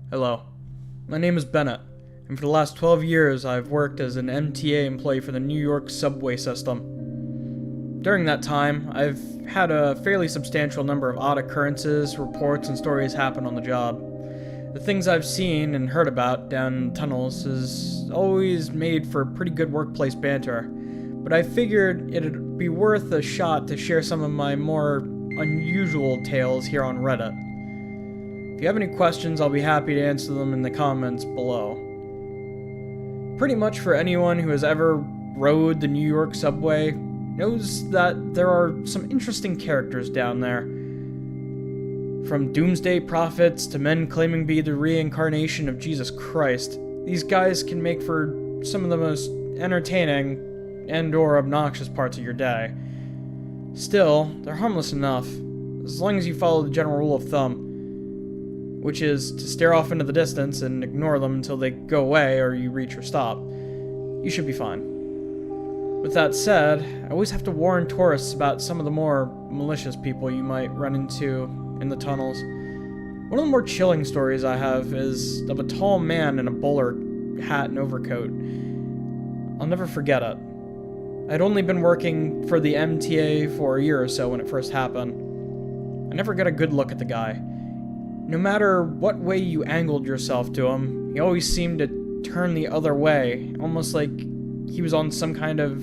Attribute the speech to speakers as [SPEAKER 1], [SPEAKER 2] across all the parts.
[SPEAKER 1] Hello, my name is Bennett, and for the last 12 years I've worked as an MTA employee for the New York subway system. During that time, I've had a fairly substantial number of odd occurrences, reports, and stories happen on the job. The things I've seen and heard about down tunnels has always made for pretty good workplace banter, but I figured it'd be worth a shot to share some of my more unusual tales here on Reddit. If you have any questions, I'll be happy to answer them in the comments below. Pretty much for anyone who has ever rode the New York subway knows that there are some interesting characters down there. From doomsday prophets to men claiming to be the reincarnation of Jesus Christ, these guys can make for some of the most entertaining and/or obnoxious parts of your day. Still, they're harmless enough, as long as you follow the general rule of thumb, which is to stare off into the distance and ignore them until they go away or you reach your stop. You should be fine. With that said, I always have to warn tourists about some of the more malicious people you might run into in the tunnels. One of the more chilling stories I have is of a tall man in a bowler hat and overcoat. I'll never forget it. I'd only been working for the MTA for a year or so when it first happened. I never got a good look at the guy. No matter what way you angled yourself to him, he always seemed to turn the other way, almost like he was on some kind of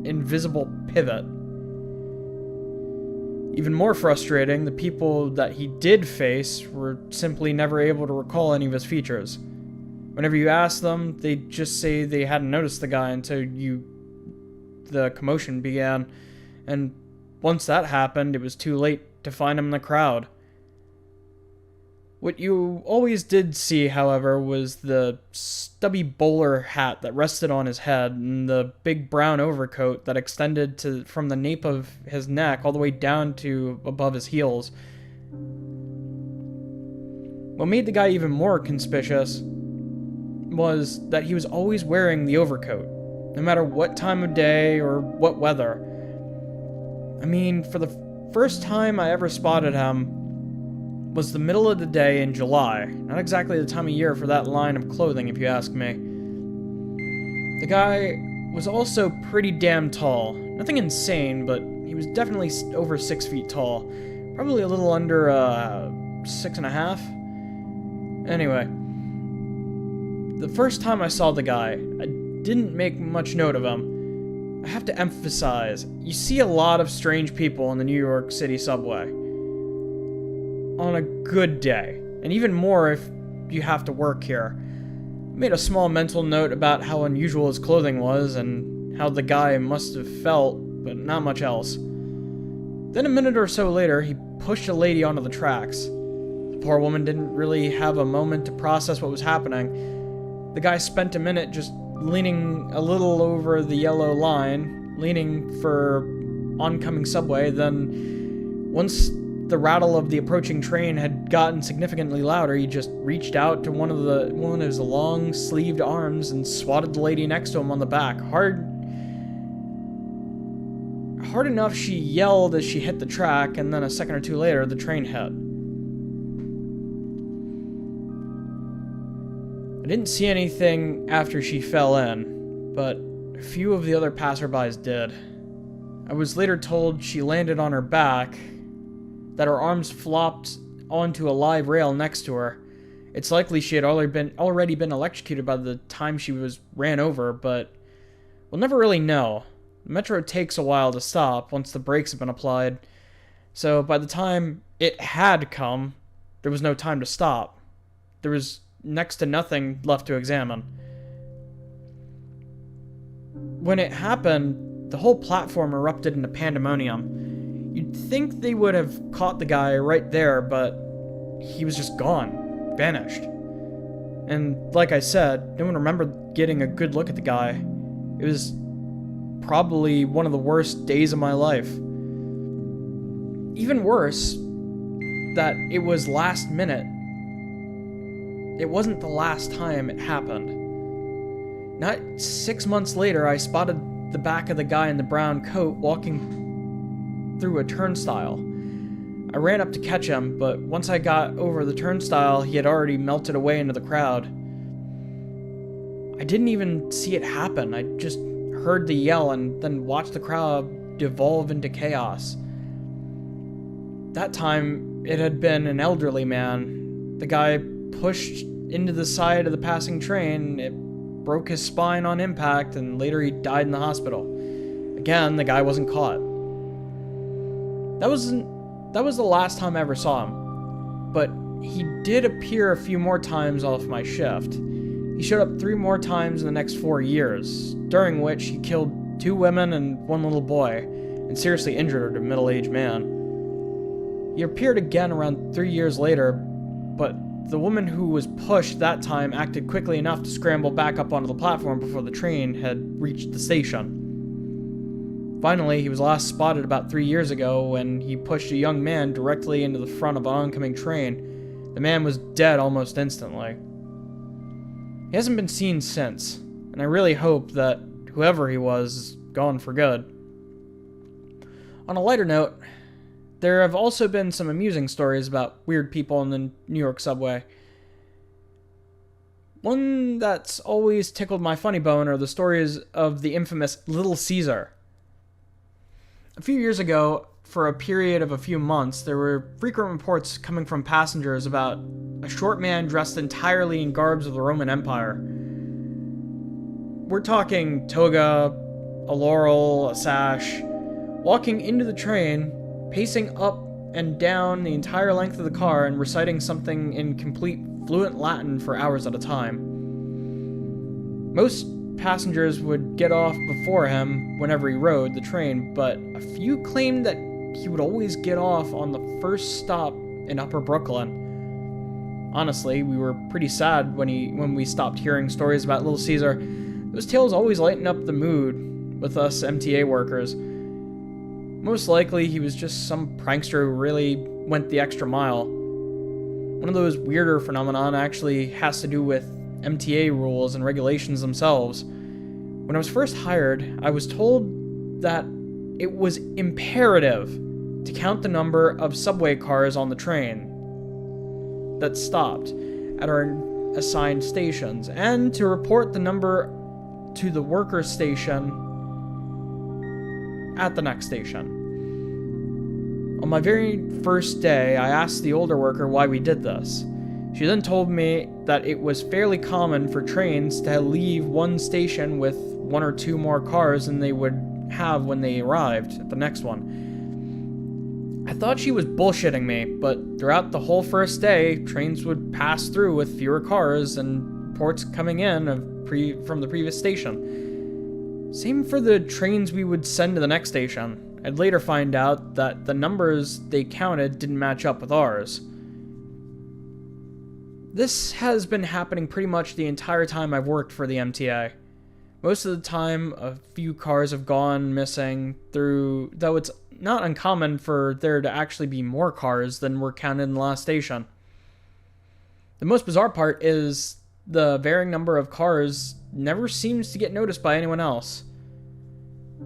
[SPEAKER 1] invisible pivot. Even more frustrating, the people that he did face were simply never able to recall any of his features. Whenever you asked them, they'd just say they hadn't noticed the guy until the commotion began, and once that happened, it was too late to find him in the crowd. What you always did see, however, was the stubby bowler hat that rested on his head and the big brown overcoat that extended from the nape of his neck all the way down to above his heels. What made the guy even more conspicuous was that he was always wearing the overcoat, no matter what time of day or what weather. I mean, for the first time I ever spotted him was the middle of the day in July. Not exactly the time of year for that line of clothing, if you ask me. The guy was also pretty damn tall. Nothing insane, but he was definitely over 6 feet tall. Probably a little under 6.5. Anyway, the first time I saw the guy, I didn't make much note of him. I have to emphasize, you see a lot of strange people in the New York City subway on a good day, and even more if you have to work here. I made a small mental note about how unusual his clothing was and how the guy must have felt, but not much else. Then a minute or so later, he pushed a lady onto the tracks. The poor woman didn't really have a moment to process what was happening. The guy spent a minute just leaning a little over the yellow line, leaning for oncoming subway. Then, once the rattle of the approaching train had gotten significantly louder, he just reached out to one of his long-sleeved arms and swatted the lady next to him on the back, hard enough she yelled as she hit the track, and then a second or two later, the train hit. I didn't see anything after she fell in, but a few of the other passerbys did. I was later told she landed on her back, that her arms flopped onto a live rail next to her. It's likely she had already been electrocuted by the time she was ran over, but we'll never really know. The metro takes a while to stop once the brakes have been applied, so by the time it had come, there was no time to stop. There was next to nothing left to examine. When it happened, the whole platform erupted into pandemonium. You'd think they would have caught the guy right there, but he was just gone. Vanished. And like I said, no one remembered getting a good look at the guy. It was probably one of the worst days of my life. Even worse, that it was last minute. It wasn't the last time it happened. Not 6 months later, I spotted the back of the guy in the brown coat walking through a turnstile. I ran up to catch him, but once I got over the turnstile, he had already melted away into the crowd. I didn't even see it happen. I just heard the yell and then watched the crowd devolve into chaos. That time, it had been an elderly man. The guy pushed into the side of the passing train. It broke his spine on impact, and later he died in the hospital. Again, the guy wasn't caught. That was the last time I ever saw him, but he did appear a few more times off my shift. He showed up 3 more times in the next 4 years, during which he killed 2 women and 1 little boy, and seriously injured a middle-aged man. He appeared again around 3 years later, but the woman who was pushed that time acted quickly enough to scramble back up onto the platform before the train had reached the station. Finally, he was last spotted about 3 years ago when he pushed a young man directly into the front of an oncoming train. The man was dead almost instantly. He hasn't been seen since, and I really hope that whoever he was is gone for good. On a lighter note, there have also been some amusing stories about weird people in the New York subway. One that's always tickled my funny bone are the stories of the infamous Little Caesar. A few years ago, for a period of a few months, there were frequent reports coming from passengers about a short man dressed entirely in garbs of the Roman Empire. We're talking toga, a laurel, a sash, walking into the train, pacing up and down the entire length of the car and reciting something in complete fluent Latin for hours at a time. Most passengers would get off before him whenever he rode the train, but a few claimed that he would always get off on the first stop in Upper Brooklyn. Honestly, we were pretty sad when we stopped hearing stories about Little Caesar. Those tales always lighten up the mood with us MTA workers. Most likely, he was just some prankster who really went the extra mile. One of those weirder phenomenon actually has to do with MTA rules and regulations themselves. When I was first hired, I was told that it was imperative to count the number of subway cars on the train that stopped at our assigned stations, and to report the number to the worker station at the next station. On my very first day, I asked the older worker why we did this. She then told me that it was fairly common for trains to leave one station with 1 or 2 more cars than they would have when they arrived at the next one. I thought she was bullshitting me, but throughout the whole first day, trains would pass through with fewer cars and reports coming in from the previous station. Same for the trains we would send to the next station. I'd later find out that the numbers they counted didn't match up with ours. This has been happening pretty much the entire time I've worked for the MTA. Most of the time, a few cars have gone missing though it's not uncommon for there to actually be more cars than were counted in the last station. The most bizarre part is the varying number of cars never seems to get noticed by anyone else.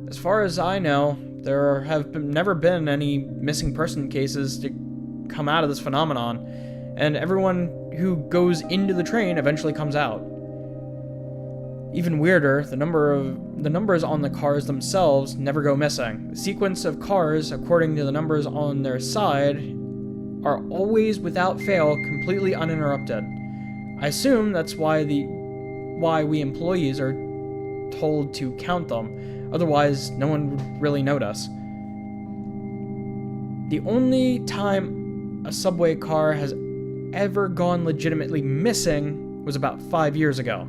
[SPEAKER 1] As far as I know, there have never been any missing person cases to come out of this phenomenon, and everyone who goes into the train eventually comes out. Even weirder, the numbers on the cars themselves never go missing. The sequence of cars, according to the numbers on their side, are always without fail completely uninterrupted. I assume that's why we employees are told to count them. Otherwise, no one would really notice. The only time a subway car has ever gone legitimately missing was about 5 years ago.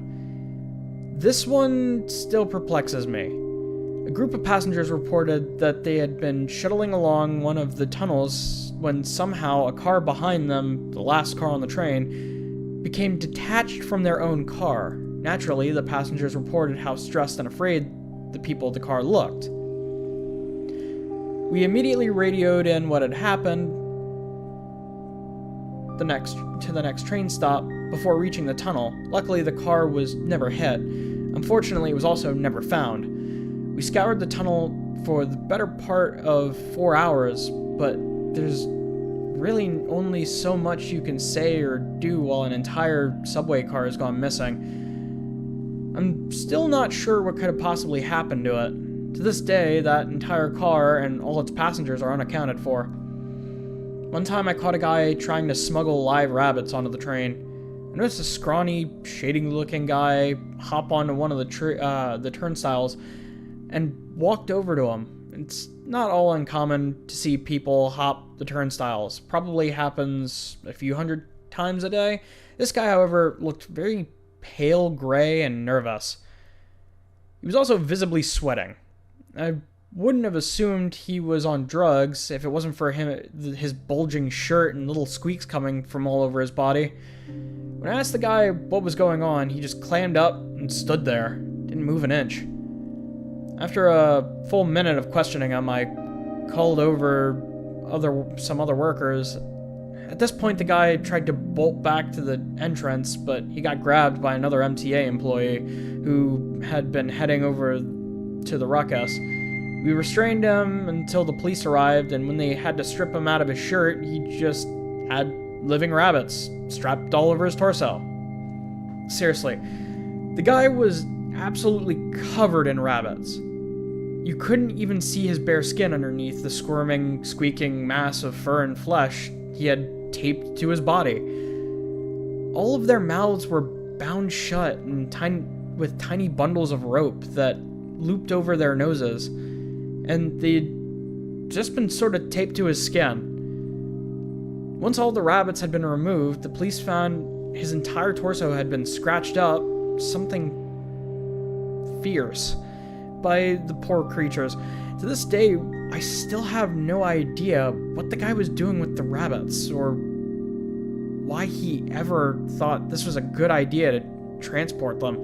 [SPEAKER 1] This one still perplexes me. A group of passengers reported that they had been shuttling along one of the tunnels when somehow a car behind them, the last car on the train, became detached from their own car. Naturally, the passengers reported how stressed and afraid the people at the car looked. We immediately radioed in what had happened to the next train stop before reaching the tunnel. Luckily, the car was never hit. Unfortunately, it was also never found. We scoured the tunnel for the better part of 4 hours, but there's really only so much you can say or do while an entire subway car has gone missing. I'm still not sure what could have possibly happened to it. To this day, that entire car and all its passengers are unaccounted for. One time I caught a guy trying to smuggle live rabbits onto the train. I noticed a scrawny, shady-looking guy hop onto one of the turnstiles and walked over to him. It's not all uncommon to see people hop the turnstiles. Probably happens a few hundred times a day. This guy, however, looked very pale gray and nervous. He was also visibly sweating. I wouldn't have assumed he was on drugs if it wasn't for his bulging shirt and little squeaks coming from all over his body. When I asked the guy what was going on, he just clammed up and stood there, didn't move an inch. After a full minute of questioning him, I called over some other workers. At this point, the guy tried to bolt back to the entrance, but he got grabbed by another MTA employee who had been heading over to the ruckus. We restrained him until the police arrived, and when they had to strip him out of his shirt, he just had living rabbits strapped all over his torso. Seriously, the guy was absolutely covered in rabbits. You couldn't even see his bare skin underneath the squirming, squeaking mass of fur and flesh he had taped to his body. All of their mouths were bound shut and with tiny bundles of rope that looped over their noses, and they'd just been sort of taped to his skin. Once all the rabbits had been removed, the police found his entire torso had been scratched up, something fierce, by the poor creatures. To this day, I still have no idea what the guy was doing with the rabbits, or why he ever thought this was a good idea to transport them.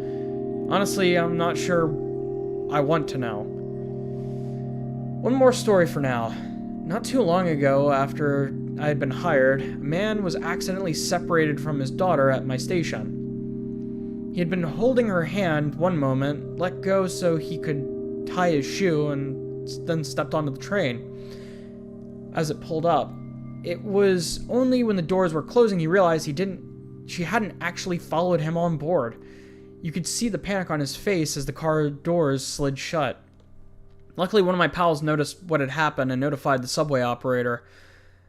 [SPEAKER 1] Honestly, I'm not sure I want to know. One more story for now. Not too long ago, after I had been hired, a man was accidentally separated from his daughter at my station. He had been holding her hand one moment, let go so he could tie his shoe, and then stepped onto the train. As it pulled up, it was only when the doors were closing he realized she hadn't actually followed him on board. You could see the panic on his face as the car doors slid shut. Luckily, one of my pals noticed what had happened and notified the subway operator.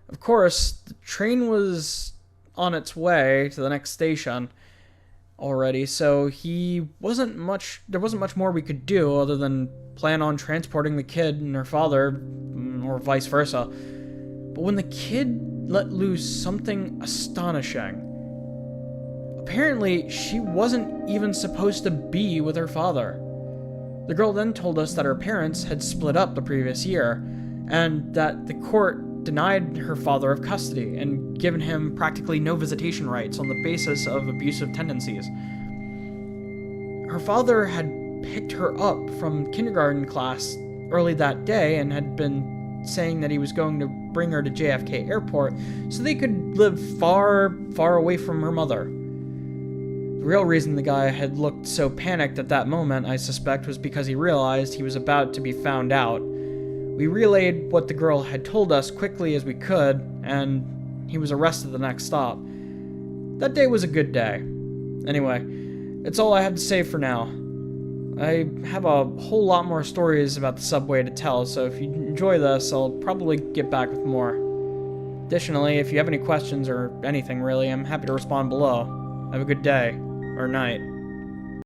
[SPEAKER 1] Of course, the train was on its way to the next station already, so there wasn't much more we could do other than plan on transporting the kid and her father, or vice versa. But when the kid let loose something astonishing. Apparently, she wasn't even supposed to be with her father. The girl then told us that her parents had split up the previous year, and that the court denied her father of custody and given him practically no visitation rights on the basis of abusive tendencies. Her father had picked her up from kindergarten class early that day and had been saying that he was going to bring her to JFK Airport so they could live far, far away from her mother. The real reason the guy had looked so panicked at that moment, I suspect, was because he realized he was about to be found out. We relayed what the girl had told us quickly as we could, and he was arrested the next stop. That day was a good day. Anyway, it's all I have to say for now. I have a whole lot more stories about the subway to tell, so if you enjoy this, I'll probably get back with more. Additionally, if you have any questions or anything really, I'm happy to respond below. Have a good day, or night.